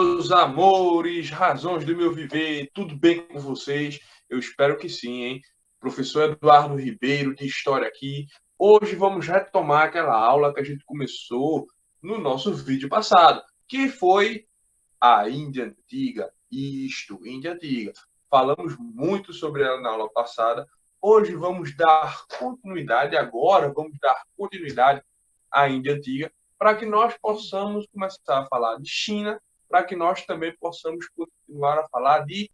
meus amores, razões do meu viver, tudo bem com vocês? Eu espero que sim, hein? Professor Eduardo Ribeiro, de História aqui. Hoje vamos retomar aquela aula que a gente começou no nosso vídeo passado, que foi a Índia Antiga. Índia Antiga. Falamos muito sobre ela na aula passada. Hoje vamos dar continuidade, à Índia Antiga, para que nós possamos começar a falar de China, para que nós também possamos continuar a falar de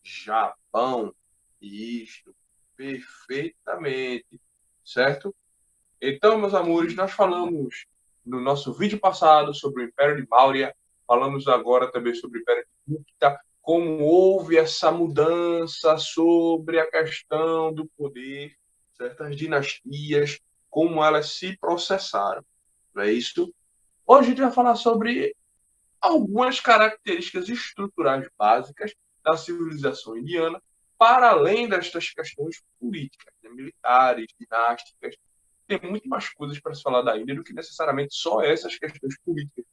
Japão. Isto, perfeitamente, certo? Então, meus amores, nós falamos no nosso vídeo passado sobre o Império de Maurya, falamos agora também sobre o Império de Gupta, como houve essa mudança sobre a questão do poder, certas dinastias, como elas se processaram. Não é isso? Hoje a gente vai falar sobre algumas características estruturais básicas da civilização indiana, para além destas questões políticas, né, militares, dinásticas. Tem muito mais coisas para se falar da Índia do que necessariamente só essas questões políticas.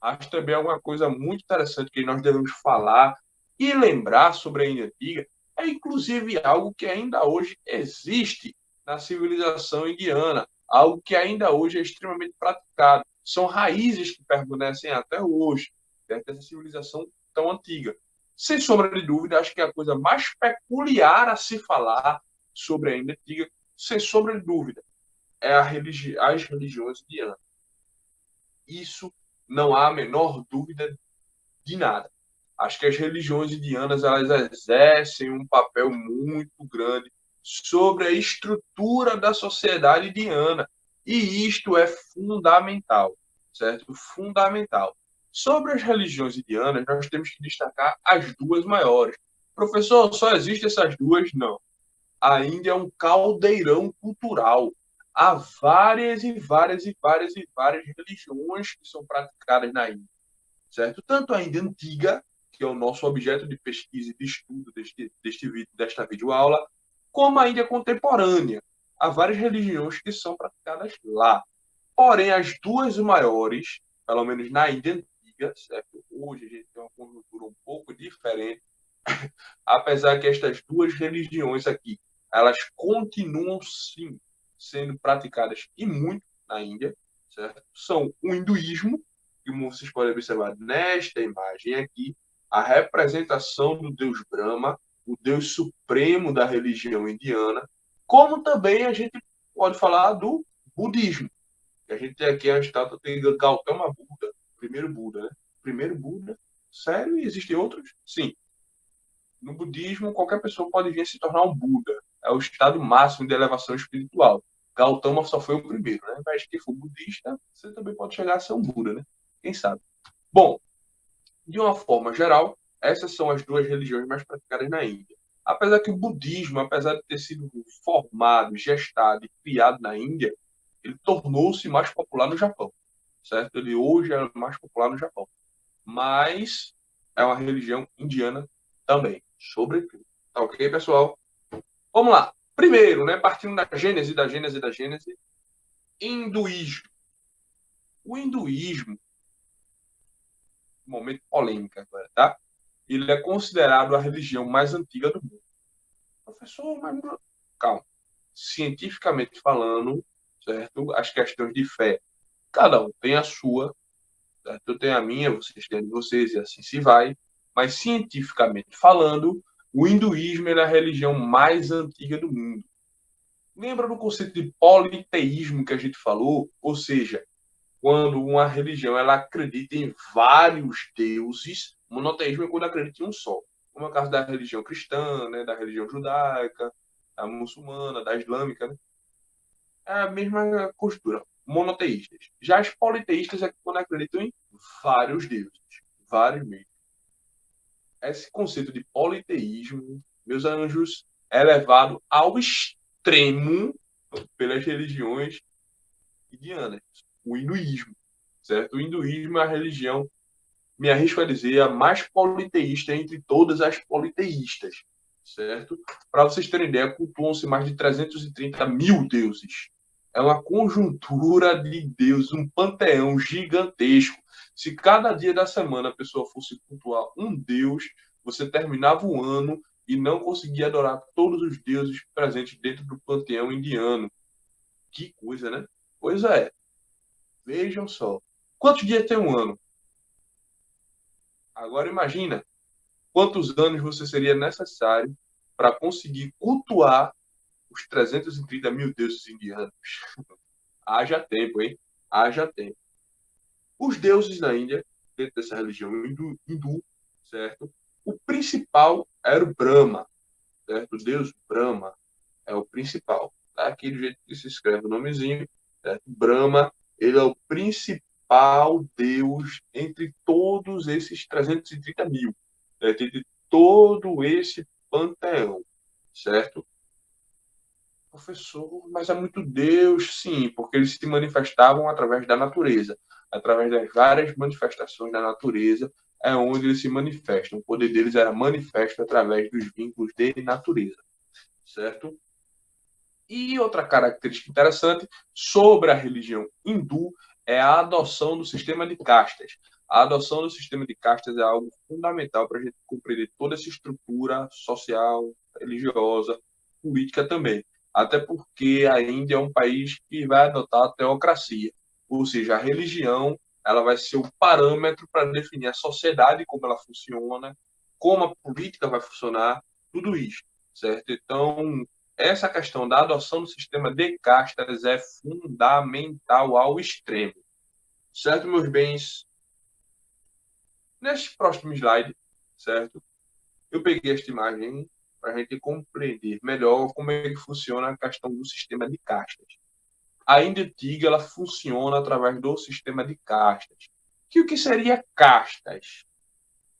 Acho também alguma coisa muito interessante que nós devemos falar e lembrar sobre a Índia Antiga, é inclusive algo que ainda hoje existe na civilização indiana, algo que ainda hoje é extremamente praticado. São raízes que permanecem até hoje, dessa civilização tão antiga. Sem sombra de dúvida, acho que a coisa mais peculiar a se falar sobre a Índia Antiga, sem sombra de dúvida, é as religiões indianas. Isso não há a menor dúvida de nada. Acho que as religiões indianas elas exercem um papel muito grande sobre a estrutura da sociedade indiana. E isto é fundamental, certo? Fundamental. Sobre as religiões indianas, nós temos que destacar as duas maiores. Professor, só existem essas duas? Não. A Índia é um caldeirão cultural. Há várias religiões que são praticadas na Índia, certo? Tanto a Índia Antiga, que é o nosso objeto de pesquisa e de estudo desta videoaula, como a Índia contemporânea. Há várias religiões que são praticadas lá. Porém, as duas maiores, pelo menos na Índia Antiga, certo? Hoje a gente tem uma conjuntura um pouco diferente, apesar que estas duas religiões aqui, elas continuam, sim, sendo praticadas e muito na Índia, certo? São o hinduísmo, como vocês podem observar nesta imagem aqui, a representação do deus Brahma, o deus supremo da religião indiana, como também a gente pode falar do budismo. A gente tem aqui a estátua de Gautama Buda, primeiro Buda, né? Primeiro Buda. Sério? E existem outros? Sim. No budismo, qualquer pessoa pode vir a se tornar um Buda. É o estado máximo de elevação espiritual. Gautama só foi o primeiro, né? Mas quem for budista, você também pode chegar a ser um Buda, né? Quem sabe? Bom, de uma forma geral, essas são as duas religiões mais praticadas na Índia. Apesar que o budismo, apesar de ter sido formado, gestado e criado na Índia, ele tornou-se mais popular no Japão, certo? Ele hoje é mais popular no Japão. Mas é uma religião indiana também, sobretudo. Tá ok, pessoal? Vamos lá. Primeiro, né, partindo da Gênese, hinduísmo. O hinduísmo, momento polêmico agora, tá? Ele é considerado a religião mais antiga do mundo. Professor, mas calma. Cientificamente falando, certo? As questões de fé, cada um tem a sua, certo? Eu tenho a minha, vocês têm a de vocês, e assim se vai. Mas cientificamente falando, o hinduísmo é a religião mais antiga do mundo. Lembra do conceito de politeísmo que a gente falou? Ou seja, quando uma religião ela acredita em vários deuses, monoteísmo é quando acredita em um só. Como é o caso da religião cristã, né, da religião judaica, da muçulmana, da islâmica, né? É a mesma postura, monoteístas. Já as politeístas é quando acreditam em vários deuses, vários mesmo. Esse conceito de politeísmo, meus anjos, é levado ao extremo pelas religiões indianas, o hinduísmo, certo? O hinduísmo é a religião, me arrisco a dizer, a mais politeísta entre todas as politeístas, certo? Para vocês terem ideia, cultuam-se mais de 330 mil deuses. É uma conjuntura de Deus, um panteão gigantesco. Se cada dia da semana a pessoa fosse cultuar um Deus, você terminava o ano e não conseguia adorar todos os deuses presentes dentro do panteão indiano. Que coisa, né? Pois é, vejam só. Quantos dias tem um ano? Agora imagina quantos anos você seria necessário para conseguir cultuar os 330 mil deuses indianos. Haja tempo, hein? Haja tempo. Os deuses na Índia, dentro dessa religião hindu, certo? O principal era o Brahma, certo? O deus Brahma é o principal. Tá aqui do jeito que se escreve o nomezinho, certo? Brahma, ele é o principal deus entre todos esses 330 mil, certo? Entre todo esse panteão, certo? Professor, mas é muito Deus, sim, porque eles se manifestavam através da natureza, através das várias manifestações da natureza, é onde eles se manifestam. O poder deles era manifesto através dos vínculos de natureza, certo? E outra característica interessante sobre a religião hindu é a adoção do sistema de castas. A adoção do sistema de castas é algo fundamental para a gente compreender toda essa estrutura social, religiosa, política também. Até porque a Índia é um país que vai adotar a teocracia, ou seja, a religião ela vai ser o parâmetro para definir a sociedade, como ela funciona, como a política vai funcionar, tudo isso, certo? Então, essa questão da adoção do sistema de castas é fundamental ao extremo. Certo, meus bens? Neste próximo slide, certo? Eu peguei esta imagem para a gente compreender melhor como é que funciona a questão do sistema de castas. A Índia antiga ela funciona através do sistema de castas. Que o que seria castas?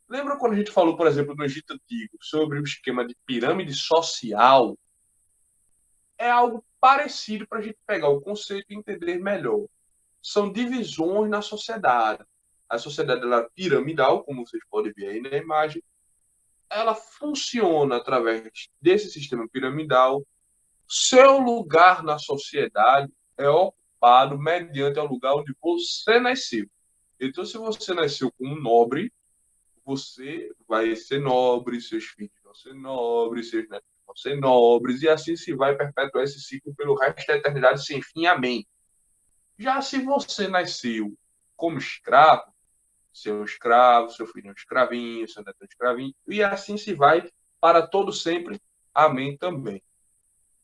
Lembra quando a gente falou, por exemplo, no Egito Antigo, sobre o esquema de pirâmide social? É algo parecido para a gente pegar o conceito e entender melhor. São divisões na sociedade. A sociedade ela é piramidal, como vocês podem ver aí na imagem. Ela funciona através desse sistema piramidal. Seu lugar na sociedade é ocupado mediante o lugar onde você nasceu. Então, se você nasceu como um nobre, você vai ser nobre, seus filhos vão ser nobres, seus netos vão ser nobres, e assim se vai perpetuar esse ciclo pelo resto da eternidade sem fim. Amém. Já se você nasceu como escravo, seu escravo, seu filho é um escravinho, seu neto é um escravinho, e assim se vai para todo sempre. Amém também.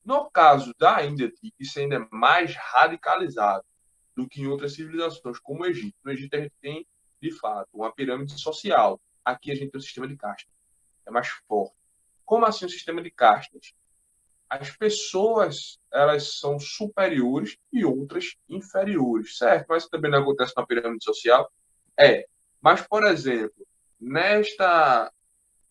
No caso da Índia, isso ainda é mais radicalizado do que em outras civilizações, como o Egito. No Egito a gente tem, de fato, uma pirâmide social. Aqui a gente tem um sistema de castas. É mais forte. Como assim o sistema de castas? As pessoas elas são superiores e outras inferiores, certo? Mas isso também não acontece na pirâmide social. É. Mas, por exemplo, nesta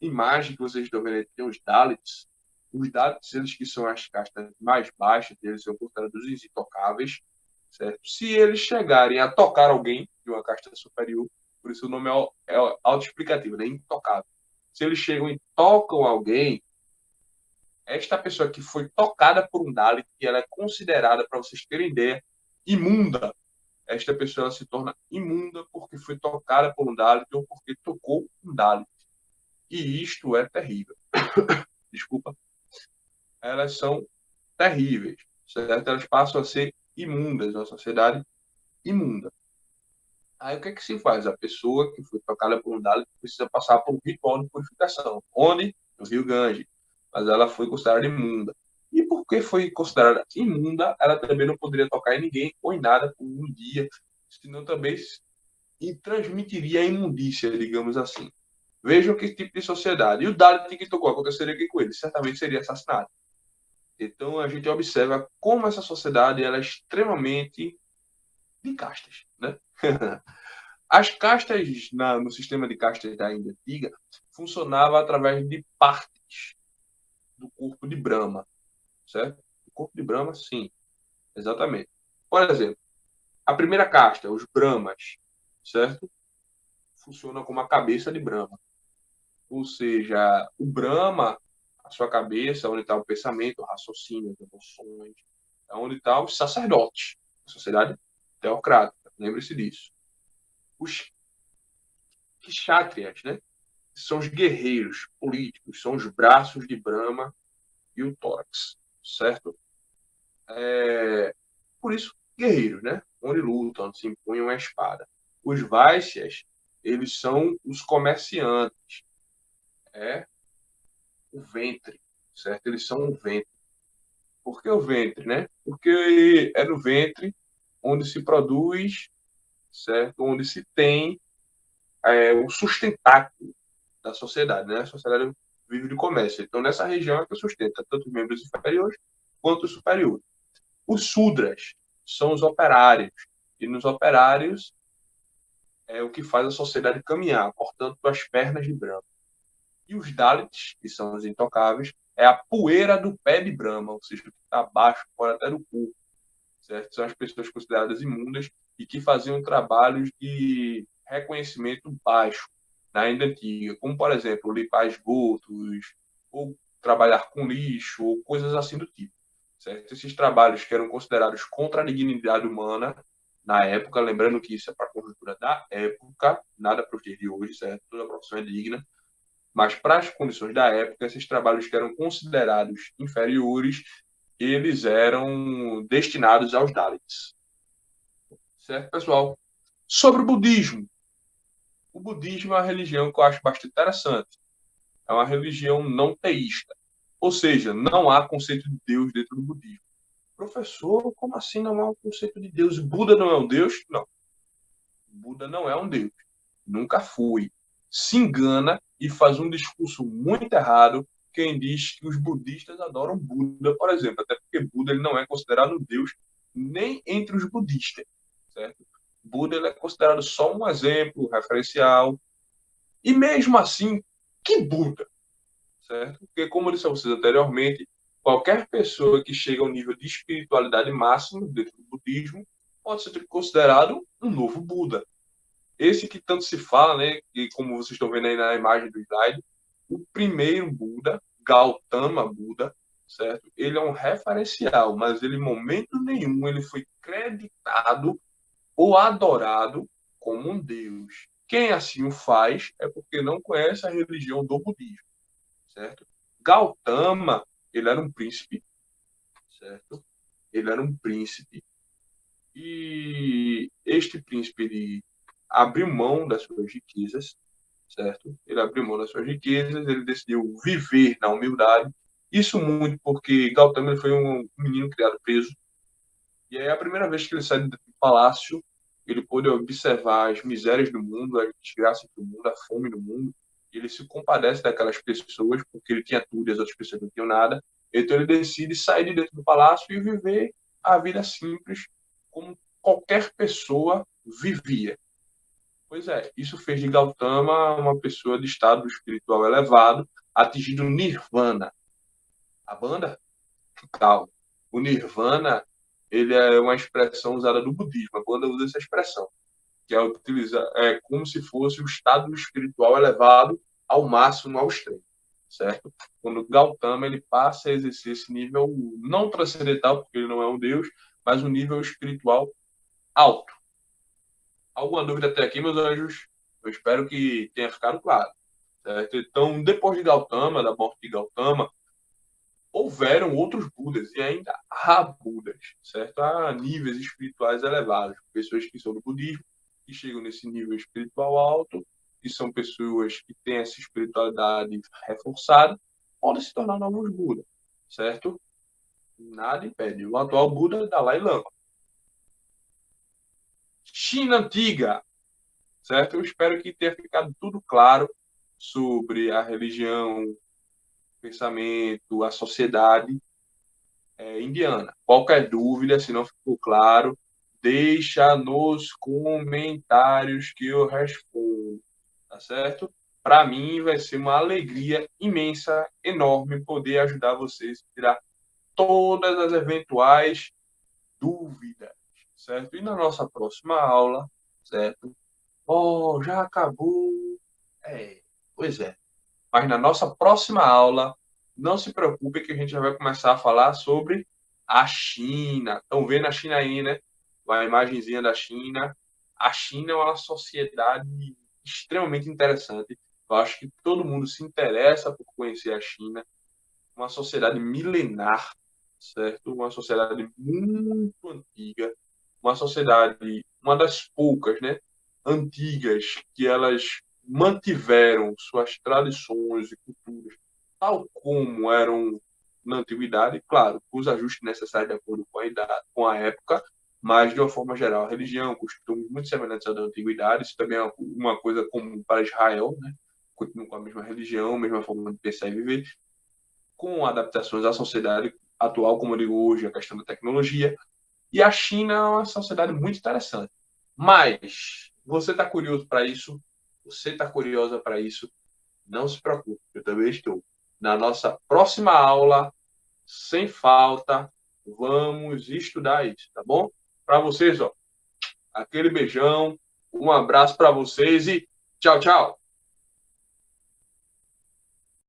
imagem que vocês estão vendo, tem os Dalits. Os Dalits, eles que são as castas mais baixas, eles são considerados os intocáveis, certo? Se eles chegarem a tocar alguém de uma casta superior, por isso o nome é autoexplicativo, né? Intocável. Se eles chegam e tocam alguém, esta pessoa que foi tocada por um Dalit, que ela é considerada, para vocês terem ideia, imunda. Esta pessoa ela se torna imunda porque foi tocada por um Dalit ou porque tocou um Dalit. E isto é terrível. Desculpa. Elas são terríveis, certo? Elas passam a ser imundas, uma sociedade imunda. Aí o que é que se faz? A pessoa que foi tocada por um Dalit precisa passar por um ritual de purificação. Onde? No Rio Ganges. Mas ela foi considerada imunda. E porque foi considerada imunda, ela também não poderia tocar em ninguém ou em nada por um dia, senão também transmitiria a imundícia, digamos assim. Vejam que tipo de sociedade. E o Dalit que tocou, aconteceria aqui com ele? Certamente seria assassinado. Então a gente observa como essa sociedade ela é extremamente de castas, né? As castas no sistema de castas da Índia antiga funcionava através de partes do corpo de Brahma, certo? O corpo de Brahma, sim, exatamente. Por exemplo, a primeira casta, os Brahmas, certo? Funciona como a cabeça de Brahma. Ou seja, o Brahma, a sua cabeça, onde está o pensamento, o raciocínio, as emoções, é onde estão os sacerdotes, a sociedade teocrática, lembre-se disso. Os kshatriyas, né? São os guerreiros políticos, são os braços de Brahma e o tórax, certo? Por isso, guerreiros, né? Onde lutam, onde se empunham a espada. Os Vaishyas, eles são os comerciantes, o ventre, certo? Eles são o ventre. Por que o ventre, né? Porque é no ventre onde se produz, certo? Onde se tem o sustentáculo da sociedade, né? A sociedade vive de comércio. Então, nessa região é que sustenta tanto os membros inferiores quanto os superiores. Os Sudras são os operários. E nos operários é o que faz a sociedade caminhar, portanto, as pernas de Brahma. E os Dalits, que são os intocáveis, é a poeira do pé de Brahma, ou seja, o que está abaixo, fora até do corpo. Certo? São as pessoas consideradas imundas e que faziam trabalhos de reconhecimento baixo na Índia Antiga, como, por exemplo, limpar esgotos, ou trabalhar com lixo, ou coisas assim do tipo. Certo? Esses trabalhos que eram considerados contra a dignidade humana na época, lembrando que isso é para a conjuntura da época, nada para os dias de hoje, certo? Toda profissão é digna, mas para as condições da época, esses trabalhos que eram considerados inferiores, eles eram destinados aos Dalits. Certo, pessoal? Sobre o budismo. O budismo é uma religião que eu acho bastante interessante. É uma religião não teísta. Ou seja, não há conceito de Deus dentro do budismo. Professor, como assim não há um conceito de Deus? Buda não é um Deus? Não. Buda não é um Deus. Nunca foi. Se engana e faz um discurso muito errado quem diz que os budistas adoram Buda, por exemplo. Até porque Buda ele não é considerado um Deus nem entre os budistas. Certo? Buda ele é considerado só um exemplo referencial. E mesmo assim, que Buda? Certo? Porque, como eu disse a vocês anteriormente, qualquer pessoa que chega ao nível de espiritualidade máximo dentro do budismo pode ser considerado um novo Buda. Esse que tanto se fala, né, que como vocês estão vendo aí na imagem do slide, o primeiro Buda, Gautama Buda, certo? Ele é um referencial, mas ele em momento nenhum ele foi creditado ou adorado como um deus. Quem assim o faz é porque não conhece a religião do budismo, certo? Gautama, ele era um príncipe, certo? Ele era um príncipe e este príncipe ele abriu mão das suas riquezas, certo? Ele abriu mão das suas riquezas, ele decidiu viver na humildade. Isso muito porque Gautama ele foi um menino criado preso. E aí a primeira vez que ele sai do palácio, ele pôde observar as misérias do mundo, as desgraças do mundo, a fome do mundo. Ele se compadece daquelas pessoas, porque ele tinha tudo e as outras pessoas não tinham nada. Então ele decide sair de dentro do palácio e viver a vida simples, como qualquer pessoa vivia. Pois é, isso fez de Gautama uma pessoa de estado espiritual elevado, atingindo o Nirvana. A banda? Calma. O Nirvana, ele é uma expressão usada no budismo. A banda usa essa expressão, que é como se fosse o estado espiritual elevado ao máximo, ao extremo, certo? Quando Gautama ele passa a exercer esse nível não transcendental, porque ele não é um deus, mas um nível espiritual alto. Alguma dúvida até aqui, meus anjos? Eu espero que tenha ficado claro. Certo? Então, depois de Gautama, da morte de Gautama, houveram outros Budas e ainda há Budas, certo? Há níveis espirituais elevados, pessoas que são do budismo, que chegam nesse nível espiritual alto, que são pessoas que têm essa espiritualidade reforçada, podem se tornar novos Budas, certo? Nada impede. O atual Buda é Dalai Lama. China Antiga, certo? Eu espero que tenha ficado tudo claro sobre a religião, o pensamento, a sociedade indiana. Qualquer dúvida, se não ficou claro, deixa nos comentários que eu respondo, tá certo? Para mim vai ser uma alegria imensa, enorme, poder ajudar vocês a tirar todas as eventuais dúvidas, certo? E na nossa próxima aula, certo? Oh, já acabou. Pois é. Mas na nossa próxima aula, não se preocupe que a gente já vai começar a falar sobre A China, estão vendo a China aí, né? A imagenzinha da China. A China é uma sociedade extremamente interessante. Eu acho que todo mundo se interessa por conhecer a China. Uma sociedade milenar, certo? Uma sociedade muito antiga. Uma sociedade, uma das poucas, né? Antigas, que elas mantiveram suas tradições e culturas tal como eram na antiguidade, claro, com os ajustes necessários de acordo com a idade, com a época, mas de uma forma geral, a religião, costumes muito semelhantes à da antiguidade, isso também é uma coisa comum para Israel, né? Continuam com a mesma religião, a mesma forma de pensar e viver, com adaptações à sociedade atual, como eu digo hoje, a questão da tecnologia. E a China é uma sociedade muito interessante. Mas você está curioso para isso? Você está curiosa para isso? Não se preocupe, eu também estou. Na nossa próxima aula, sem falta, vamos estudar isso, tá bom? Para vocês, ó, aquele beijão, um abraço para vocês e tchau, tchau.